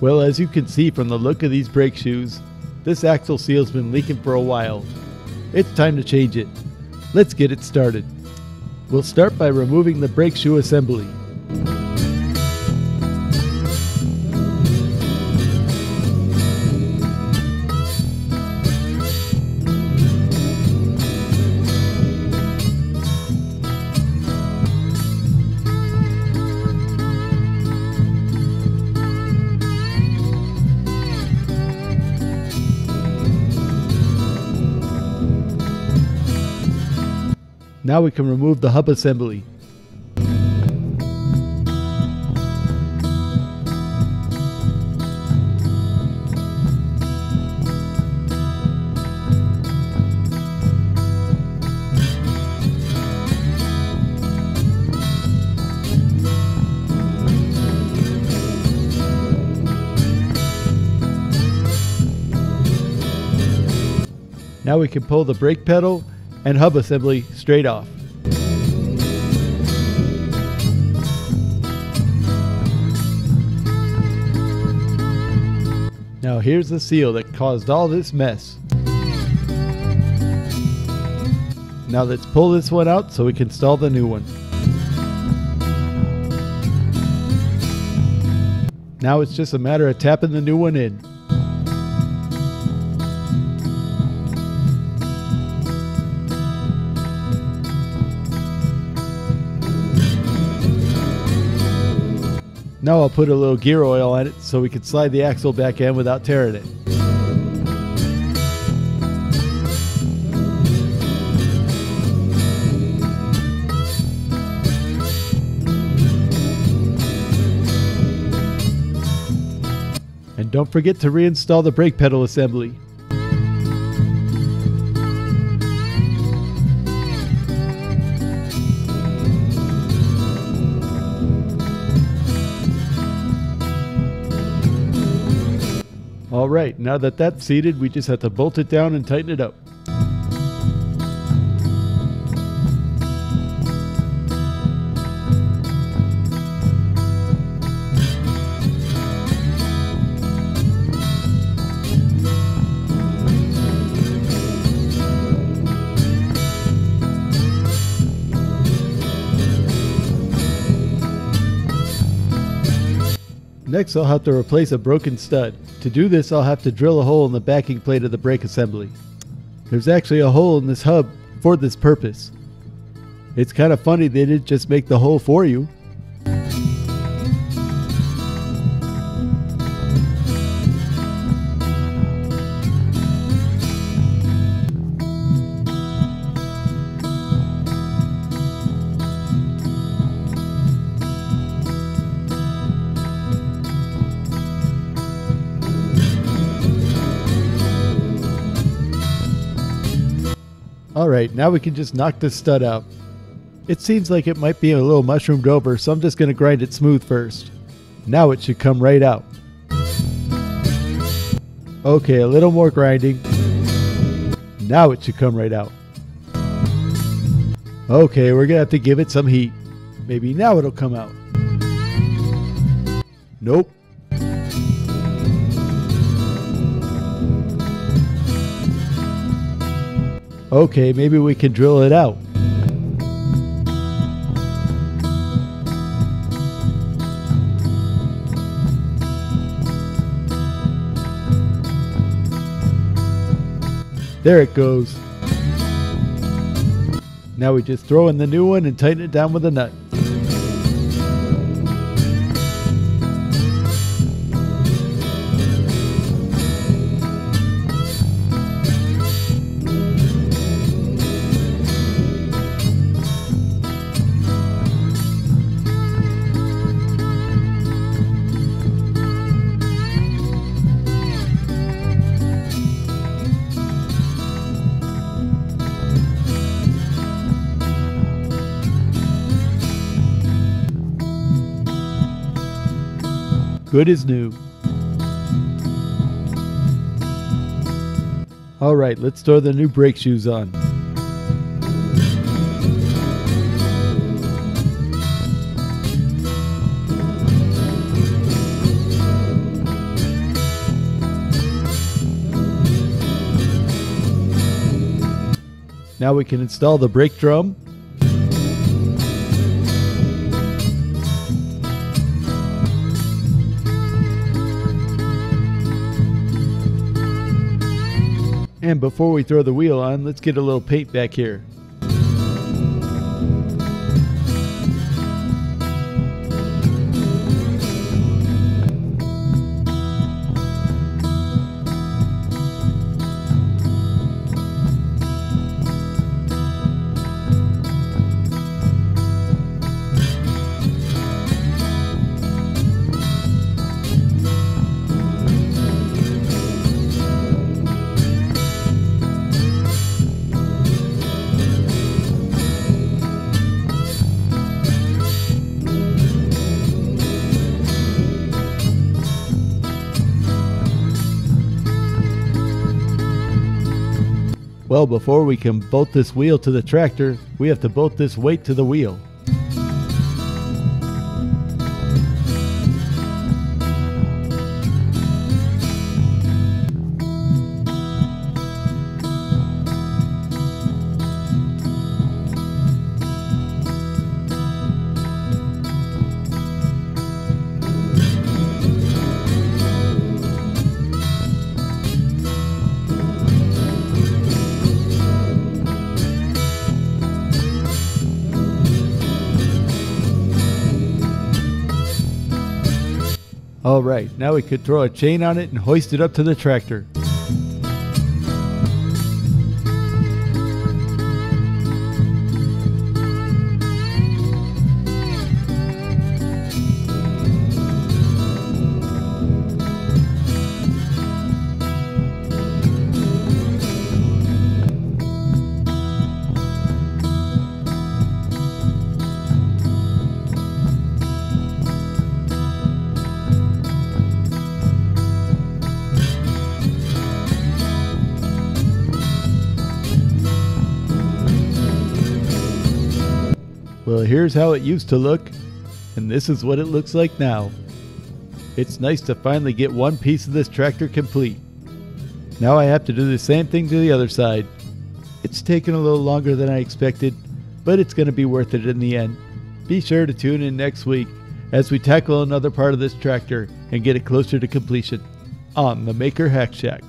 Well, as you can see from the look of these brake shoes, this axle seal's been leaking for a while. It's time to change it. Let's get it started. We'll start by removing the brake shoe assembly. Now we can remove the hub assembly. Now we can pull the brake pedal and hub assembly straight off. Now here's the seal that caused all this mess. Now let's pull this one out so we can install the new one. Now it's just a matter of tapping the new one in. Now I'll put a little gear oil on it so we can slide the axle back in without tearing it. And don't forget to reinstall the brake pedal assembly. Alright, now that that's seated, we just have to bolt it down and tighten it up. Next, I'll have to replace a broken stud. To do this, I'll have to drill a hole in the backing plate of the brake assembly. There's actually a hole in this hub for this purpose. It's kind of funny they didn't just make the hole for you. Alright, now we can just knock this stud out. It seems like it might be a little mushroomed over, so I'm just going to grind it smooth first. Now it should come right out. Okay, a little more grinding. Now it should come right out. Okay, we're going to have to give it some heat. Maybe now it'll come out. Nope. Okay, maybe we can drill it out. There it goes. Now we just throw in the new one and tighten it down with a nut. Good as new. Alright, let's throw the new brake shoes on. Now we can install the brake drum. And before we throw the wheel on, let's get a little paint back here. Well, before we can bolt this wheel to the tractor, we have to bolt this weight to the wheel. Alright, now we could throw a chain on it and hoist it up to the tractor. Well, here's how it used to look, and this is what it looks like now. It's nice to finally get one piece of this tractor complete. Now I have to do the same thing to the other side. It's taken a little longer than I expected, but it's going to be worth it in the end. Be sure to tune in next week as we tackle another part of this tractor and get it closer to completion on the Maker Hack Shack.